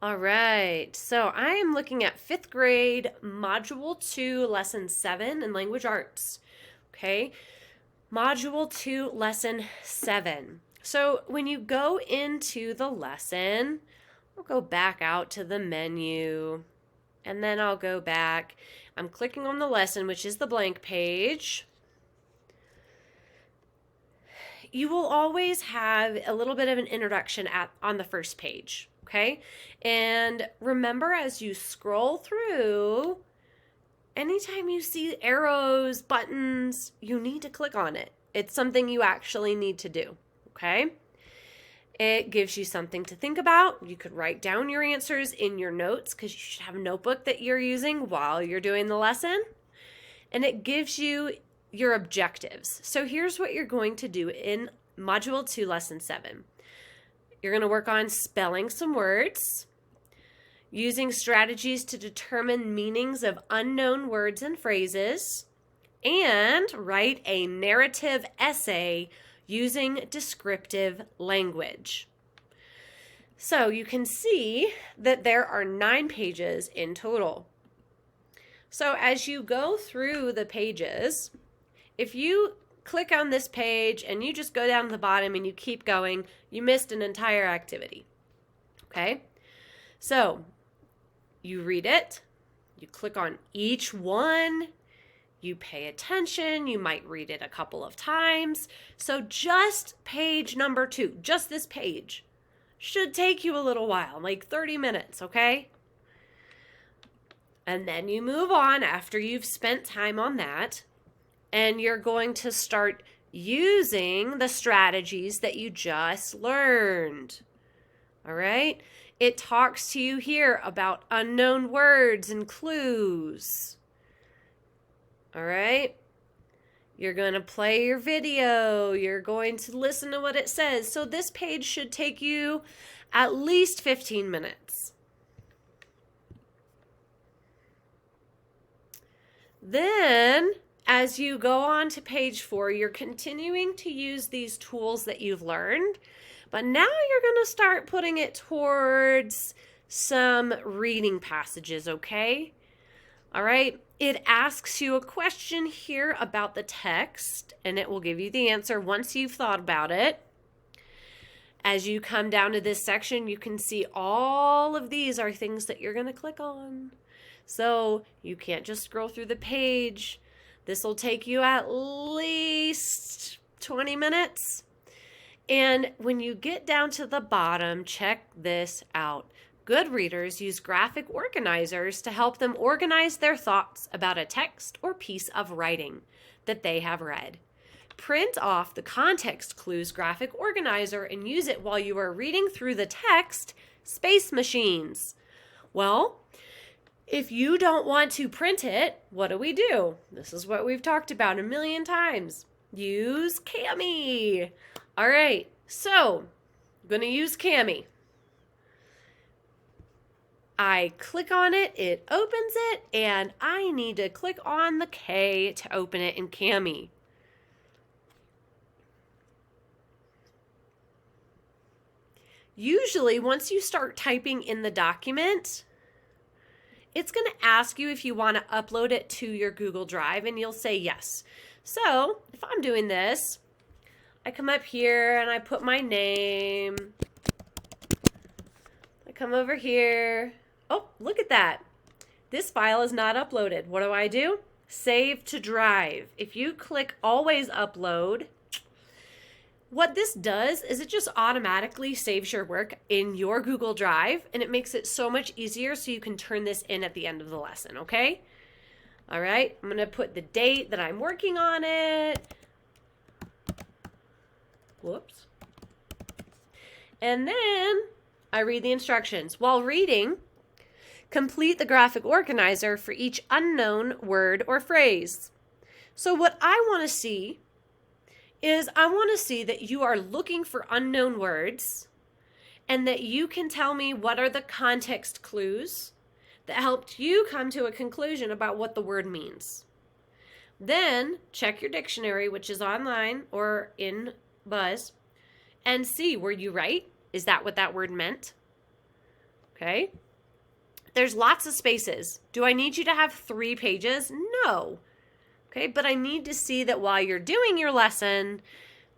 All right, so I am looking at 5th grade, Module 2, Lesson 7 in Language Arts. Okay, Module 2, Lesson 7. So when you go into the lesson, I'll go back out to the menu, and then I'll go back. I'm clicking on the lesson, which is the blank page. You will always have a little bit of an introduction on the first page. Okay, and remember, as you scroll through, anytime you see arrows, buttons, you need to click on it. It's something you actually need to do. Okay, it gives you something to think about. You could write down your answers in your notes, because you should have a notebook that you're using while you're doing the lesson, and it gives you your objectives. So here's what you're going to do in Module 2, Lesson 7. You're going to work on spelling some words, using strategies to determine meanings of unknown words and phrases, and write a narrative essay using descriptive language. So you can see that there are 9 pages in total. So as you go through the pages, if you click on this page and you just go down to the bottom and you keep going, you missed an entire activity. Okay? So you read it, you click on each one, you pay attention, you might read it a couple of times. So just page number 2, just this page, should take you a little while, like 30 minutes, okay? And then you move on after you've spent time on that, and you're going to start using the strategies that you just learned. All right? It talks to you here about unknown words and clues. All right? You're going to play your video. You're going to listen to what it says. So this page should take you at least 15 minutes. Then, as you go on to page 4, you're continuing to use these tools that you've learned, but now you're going to start putting it towards some reading passages, okay? All right, it asks you a question here about the text, and it will give you the answer once you've thought about it. As you come down to this section, you can see all of these are things that you're going to click on. So you can't just scroll through the page. This will take you at least 20 minutes. And when you get down to the bottom, check this out. Good readers use graphic organizers to help them organize their thoughts about a text or piece of writing that they have read. Print off the context clues graphic organizer and use it while you are reading through the text. Space machines. Well, if you don't want to print it, what do? This is what we've talked about a million times. Use Cami. All right, so I'm going to use Cami. I click on it, it opens it, and I need to click on the K to open it in Cami. Usually, once you start typing in the document, it's going to ask you if you want to upload it to your Google Drive, and you'll say yes. So if I'm doing this, I come up here and I put my name. I come over here. Oh, look at that. This file is not uploaded. What do? Save to Drive. If you click Always Upload, what this does is it just automatically saves your work in your Google Drive, and it makes it so much easier so you can turn this in at the end of the lesson, okay? All right, I'm going to put the date that I'm working on it. Whoops. And then I read the instructions. While reading, complete the graphic organizer for each unknown word or phrase. So what I want to see is I want to see that you are looking for unknown words and that you can tell me what are the context clues that helped you come to a conclusion about what the word means. Then check your dictionary, which is online or in Buzz, and see, were you right? Is that what that word meant? Okay? There's lots of spaces. Do I need you to have 3 pages? No. Okay, but I need to see that while you're doing your lesson,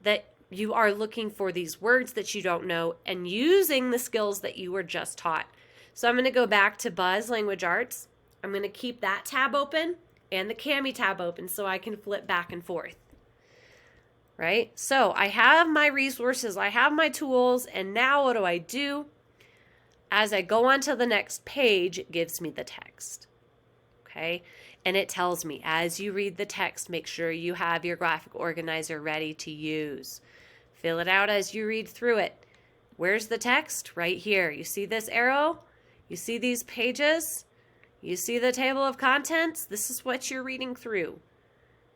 that you are looking for these words that you don't know and using the skills that you were just taught. So I'm going to go back to Buzz Language Arts. I'm going to keep that tab open and the Cami tab open so I can flip back and forth. Right? So I have my resources, I have my tools, and now what do? As I go on to the next page, it gives me the text. Okay? And it tells me, as you read the text, make sure you have your graphic organizer ready to use. Fill it out as you read through it. Where's the text? Right here. You see this arrow? You see these pages? You see the table of contents? This is what you're reading through.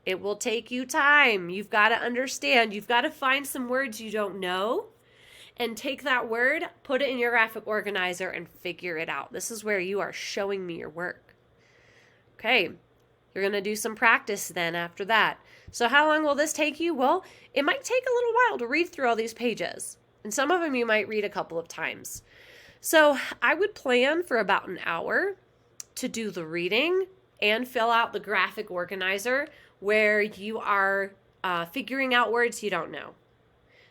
It will take you time. You've got to understand. You've got to find some words you don't know and take that word, put it in your graphic organizer, and figure it out. This is where you are showing me your work. Okay, you're going to do some practice then after that. So how long will this take you? Well, it might take a little while to read through all these pages. And some of them you might read a couple of times. So I would plan for about an hour to do the reading and fill out the graphic organizer where you are figuring out words you don't know.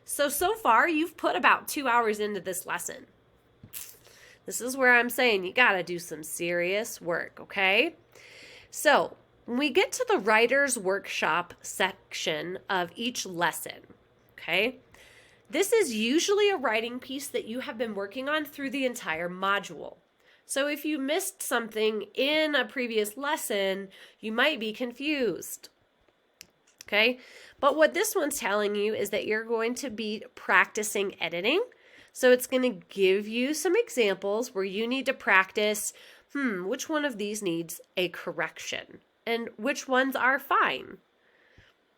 So far you've put about 2 hours into this lesson. This is where I'm saying you got to do some serious work, okay? So when we get to the writer's workshop section of each lesson, okay, this is usually a writing piece that you have been working on through the entire module. So if you missed something in a previous lesson, you might be confused. Okay, but what this one's telling you is that you're going to be practicing editing. So it's going to give you some examples where you need to practice, which one of these needs a correction and which ones are fine.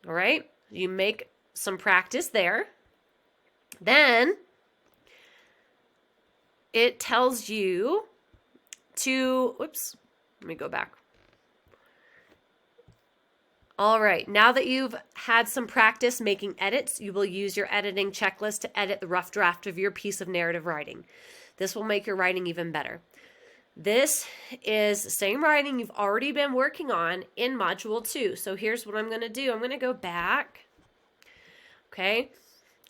All right, you make some practice there. Then it tells you to, let me go back. All right, now that you've had some practice making edits, you will use your editing checklist to edit the rough draft of your piece of narrative writing. This will make your writing even better. This is the same writing you've already been working on in Module 2. So here's what I'm going to do. I'm going to go back, okay,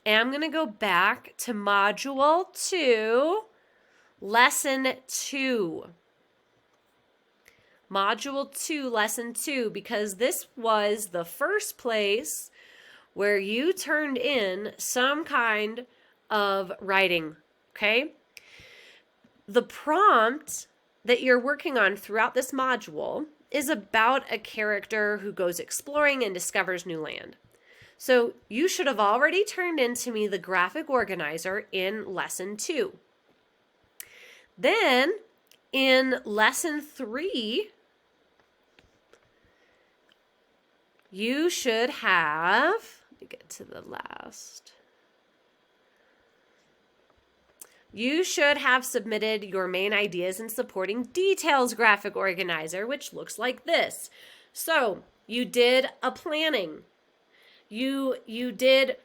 and I'm going to go back to Module 2, Lesson 2. Module 2, Lesson 2, because this was the first place where you turned in some kind of writing, okay? The prompt that you're working on throughout this module is about a character who goes exploring and discovers new land. So you should have already turned into me the graphic organizer in Lesson 2. Then in Lesson 3, you should have, let me get to the last. You should have submitted your main ideas and supporting details graphic organizer, which looks like this. So you did a planning. You did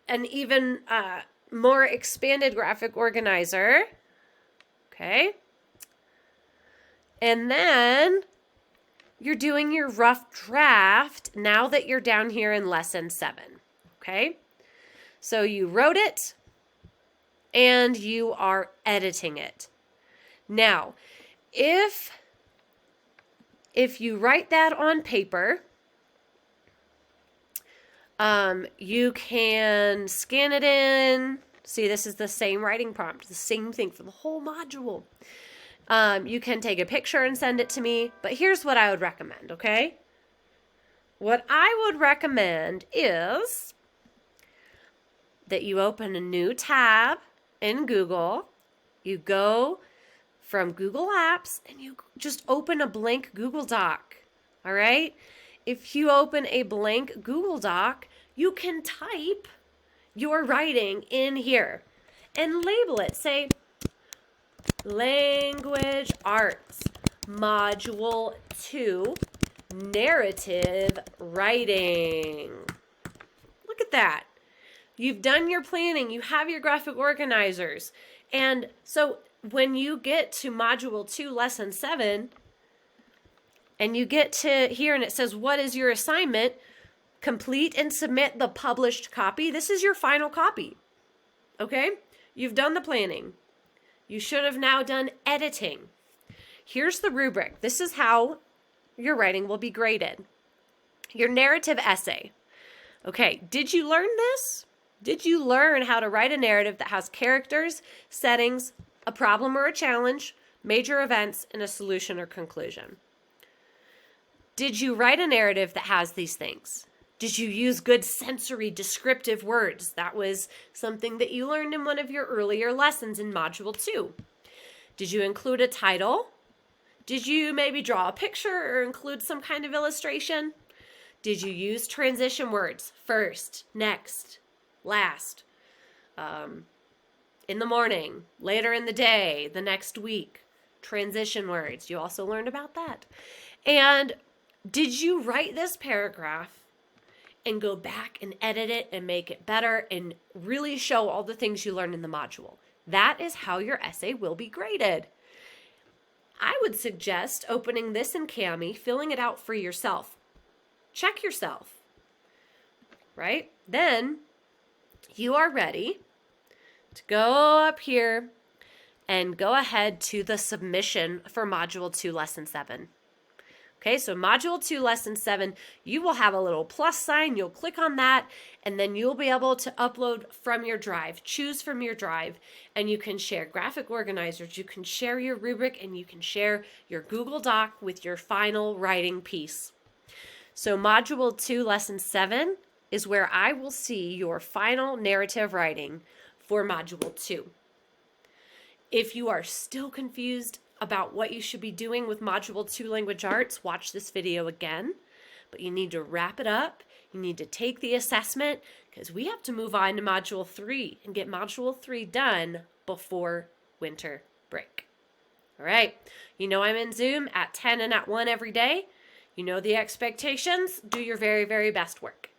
an even more expanded graphic organizer. Okay. And then you're doing your rough draft now that you're down here in Lesson 7, okay? So you wrote it and you are editing it. Now, if you write that on paper, you can scan it in. See, this is the same writing prompt, the same thing for the whole module. You can take a picture and send it to me, but here's what I would recommend, okay? What I would recommend is that you open a new tab in Google. You go from Google Apps and you just open a blank Google Doc, all right? If you open a blank Google Doc, you can type your writing in here and label it. Say, Language Arts, Module 2, Narrative Writing. Look at that. You've done your planning. You have your graphic organizers. And so when you get to Module 2, Lesson 7, and you get to here and it says, what is your assignment? Complete and submit the published copy. This is your final copy. Okay? You've done the planning. You should have now done editing. Here's the rubric. This is how your writing will be graded. Your narrative essay. Okay, did you learn this? Did you learn how to write a narrative that has characters, settings, a problem or a challenge, major events, and a solution or conclusion? Did you write a narrative that has these things? Did you use good sensory descriptive words? That was something that you learned in one of your earlier lessons in Module 2. Did you include a title? Did you maybe draw a picture or include some kind of illustration? Did you use transition words? First, next, last, in the morning, later in the day, the next week. Transition words. You also learned about that. And did you write this paragraph and go back and edit it and make it better and really show all the things you learned in the module? That is how your essay will be graded. I would suggest opening this in Kami, filling it out for yourself. Check yourself, right? Then you are ready to go up here and go ahead to the submission for Module 2, Lesson 7. Okay, so Module 2, Lesson 7, you will have a little plus sign. You'll click on that, and then you'll be able to upload from your drive, choose from your drive, and you can share graphic organizers, you can share your rubric, and you can share your Google Doc with your final writing piece. So Module 2, Lesson 7 is where I will see your final narrative writing for Module 2. If you are still confused about what you should be doing with Module 2 Language Arts, watch this video again. But you need to wrap it up. You need to take the assessment because we have to move on to Module 3 and get Module 3 done before winter break. All right. You know I'm in Zoom at 10 and at 1 every day. You know the expectations. Do your very, very best work.